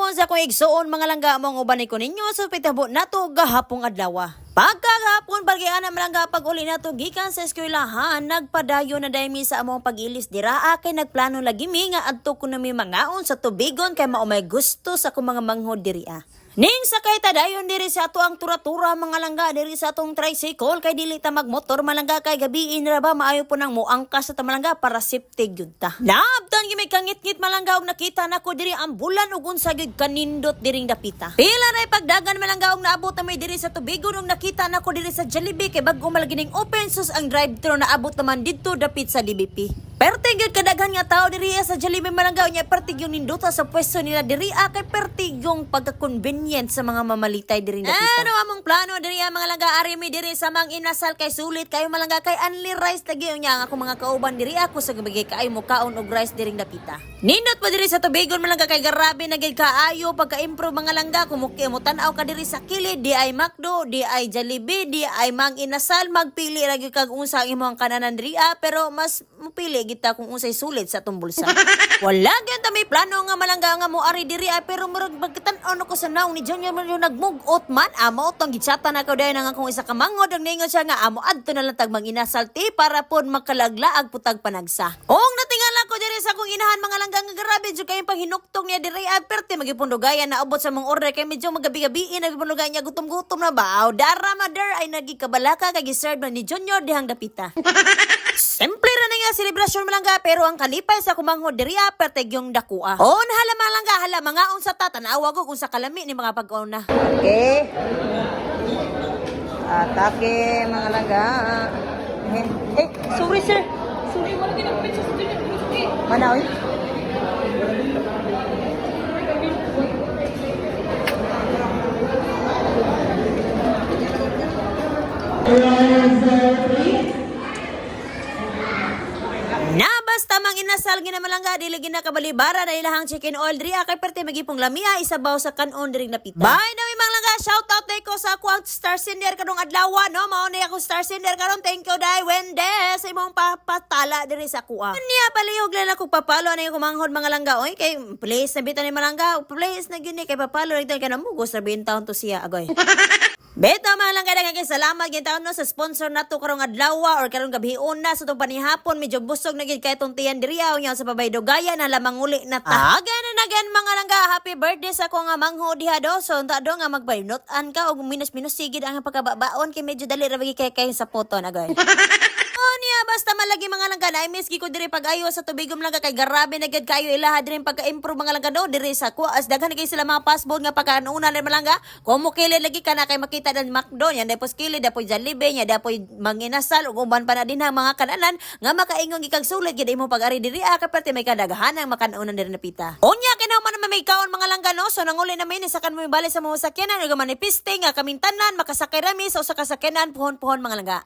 Gihapon sa kong igsuon mga langga mong uban ko ninyo so pitabo nato gahapong adlaw. Pagkagahapon bagyan na malangga pag uli nato gikan sa eskwelahan nagpadayon na daymi sa among pagilis dira kay nagplano lagi mi nga adto ko na mi mangaon sa tubigon kay mao may gusto sa akong mga manghod diri. Ning sakay ta dayon diri sa ato ang tura-tura mga langga diri sa atong tricycle kay dili ta magmotor malangga kay gabiin ra ba maayo po nang moangkas sa malangga para safety gyud ta. Naabtan gyud kangit-ngit malangga og nakita nako diri ang bulan ug unsa gyud kanindot diring dapita. Pila na pagdagan malangga og naabot ta may diri sa tubigon ug nakita nako diri sa Jollibee kay bag-o malagi ning open sus ang drive-thru naabot naman didto dapit sa DBP. Pertig yun kadaghan nga tao diri sa Jollibee malangga nya pertig yung ninduta sa pwesto nila diri kay pertig yung pagka-convenient sa mga mamalitay diri na kita. Ano among plano diri mga langga ari mi diri sa mang inasal kay sulit kayo malangga kay only rice lagi nya ako mga kauban diri ako sa gabagay kaayo mo kaon og rice diri dapita. Nindot pa diri sa tubigon malangga kay garabi na gid kaayo pagka-improve mga langga kumuki mo tan-aw ka diri sa kilid di ay McDo di ay Jollibee di ay mang inasal magpili ra gyud kag unsa ang imong kananan diri pero mas mupili kita kung unsay sulit sa atong bulsa. Wala gyud ta may plano nga malangga nga mo ari diri pero murag bagtan-on ko sa naong ni Junior man yung nagmugot man amo tong gitsata na ko dayon nga akong isa ka mangod ang ningon siya nga amo adto na lang tag manginasalti para pod makalaglaag putag panagsa. Og natingala ko diri sa akong inahan mga langga nga grabe jud kay panghinuktong niya diri perti magipundugayan na abot sa mong order kay medyo magabi-gabi nagipundugayan niya gutom-gutom na ba. Dara mother ay nagikabalaka kay giserve man ni Junior dihang dapita. Simple ra na nga selebrasyon malangga pero ang kalipay sa kumanghod diri perteg yung dakua. On hala malangga hala mga unsa ta tanawa ko kung sa kalami ni mga pag-una. Okay. Atake mga langga. Sorry sir. Sorry wala ginapit sa studio. Manaoy. Basta mang inasal ginamalangga dili ginakabalibara na ilahang chicken oil diri kay perti magipong lamia isabaw sa kanon diri napita. Bye na mga langga shout out day ko sa ako ang star sender kadong adlaw no mao ni ako star sender karon thank you dai Wende sa imong papatala diri sa kuha. Niya palihog lang ako papalo na yung kumanghod mga langga oy kay place na bitan ni malangga place na gyud ni kay papalo ra ka na mugos sa bintahon to siya agoy. Beto mga langga daghang salamat gid no sa sponsor nato karong adlaw or karong gabion na sa tong panihapon medyo busog na gid kay tong tiyan diri nya sa pabaydogayan na lamang uli na ta. Again mga langga happy birthday sa ko nga mangho diha do so unta do nga magbaynotan ka og minus sigid ang pagkababaon kay medyo dali ra kay sa photo na goy. Niya basta malagi mga langga na miss gi ko diri pag-ayo sa tubigom langga kay garabe na gid kayo ilaha diri pagka-improve mga langga do diri sa kuha as daghan kay sila mga passport nga pagkauna na malangga kumo kilid lagi kana kay makita dan McDo nya dapos kilid dapoy Jollibee nya dapoy manginasal ug uban pa na din ang mga kananan nga makaingon gikag sulit gid imo pag-ari diri kaperte may kadaghan ang makanunan diri napita. Unya kinahanglan man may kaon mga langga no so nanguli na may sa kan mo bali sa mga sakyanan ug manipiste nga kamintanan makasakay rami sa usa ka sakyanan puhon-puhon mga langga.